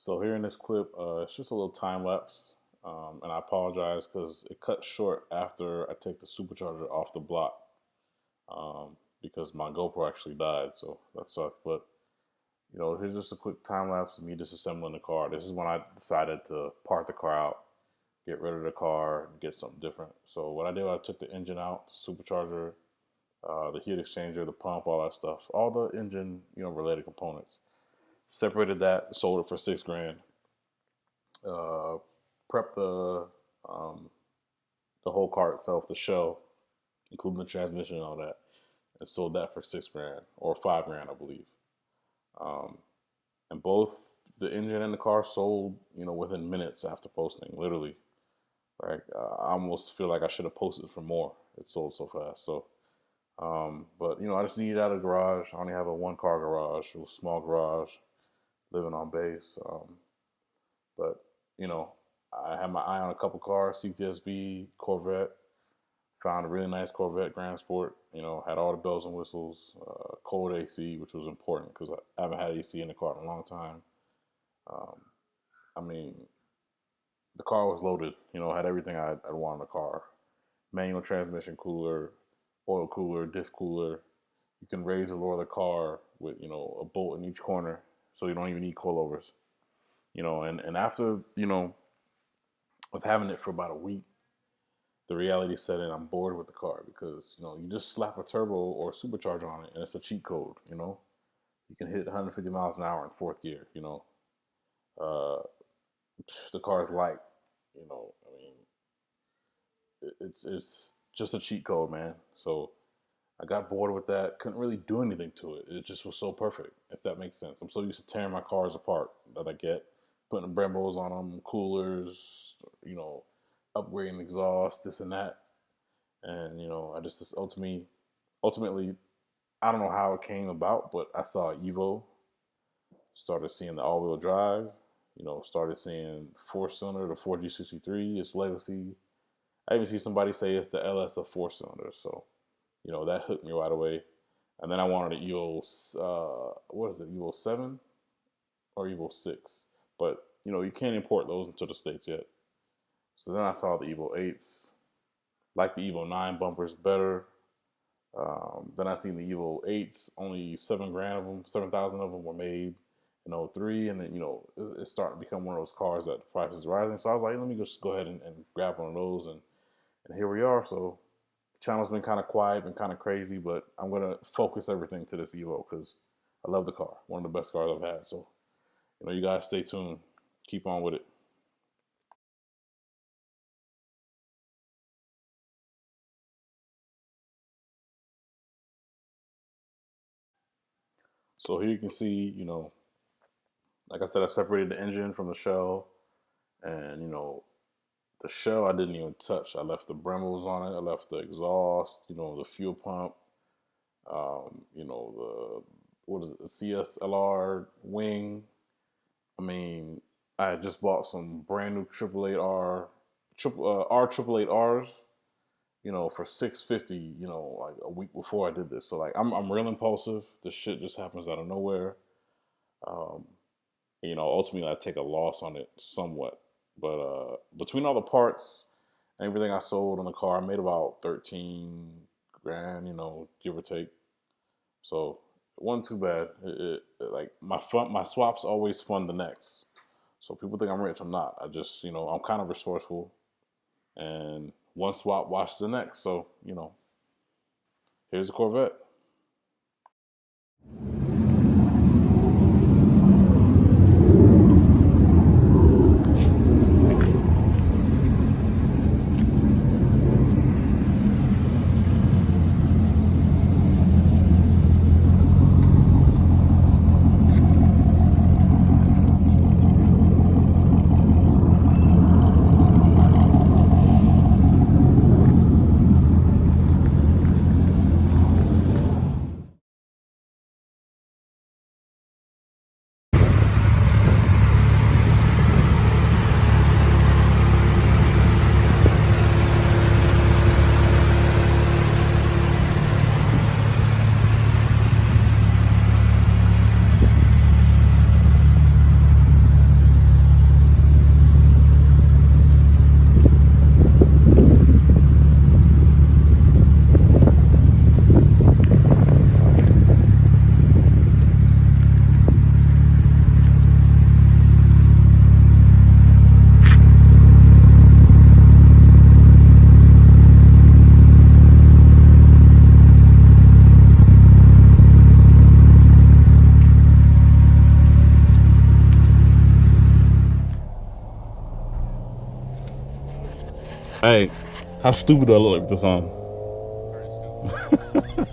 So here in this clip, it's just a little time lapse, and I apologize because it cut short after I take the supercharger off the block because my GoPro actually died, so that sucked. But here's just a quick time lapse of me disassembling the car. This is when I decided to part the car out, get rid of the car, and get something different. So what I did, I took the engine out, the supercharger, the heat exchanger, the pump, all that stuff, all the engine related components. Separated that, sold it for $6,000. Prepped the whole car itself, the shell, including the transmission and all that, and sold that for $6,000 or $5,000, I believe. And both the engine and the car sold, within minutes after posting, literally. Like I almost feel like I should have posted for more. It sold so fast. So, but I just needed out of the garage. I only have a one-car garage, a small garage, living on base. But I had my eye on a couple cars: CTSV, Corvette. Found a really nice Corvette Grand Sport. Had all the bells and whistles, cold AC, which was important because I haven't had AC in the car in a long time. I mean, the car was loaded. Had everything I'd want in the car: manual transmission, cooler, oil cooler, diff cooler. You can raise or lower the car with a bolt in each corner, so you don't even need coilovers. And after of having it for about a week, the reality set in. I'm bored with the car because you just slap a turbo or a supercharger on it and it's a cheat code. You can hit 150 miles an hour in fourth gear. The car is light. I mean, it's just a cheat code, man. So I got bored with that. Couldn't really do anything to it. It just was so perfect, if that makes sense. I'm so used to tearing my cars apart that I get, putting Brembos on them, coolers, upgrading exhaust, this and that. And, I just ultimately, I don't know how it came about, but I saw Evo, started seeing the all-wheel drive, started seeing the four-cylinder, the 4G63, its legacy. I even see somebody say it's the LS of four-cylinder. So, that hooked me right away. And then I wanted an Evo, Evo 7 or Evo 6. But, you can't import those into the States yet. So then I saw the Evo 8s, like the Evo 9 bumpers better. Then I seen the Evo 8s, only $7,000 of them, 7,000 of them were made in 03. And then, it's starting to become one of those cars that the price is rising. So I was like, let me just go ahead and grab one of those. And here we are. So the channel's been kind of quiet, been kind of crazy, but I'm going to focus everything to this Evo because I love the car. One of the best cars I've had. So, you guys stay tuned. Keep on with it. So here you can see, like I said, I separated the engine from the shell, and the shell I didn't even touch. I left the Bremels on it. I left the exhaust, the fuel pump, the CSLR wing. I mean, I had just bought some brand new 888R, R888Rs, for $650, like a week before I did this. So like, I'm real impulsive. This shit just happens out of nowhere. Ultimately I take a loss on it somewhat, but between all the parts and everything I sold on the car, I made about $13,000, give or take. So it wasn't too bad. Like my swaps always fund the next. So people think I'm rich. I'm not. I just, I'm kind of resourceful, and one swap washes the next. So, here's a Corvette. How stupid do I look like with this on? Very stupid.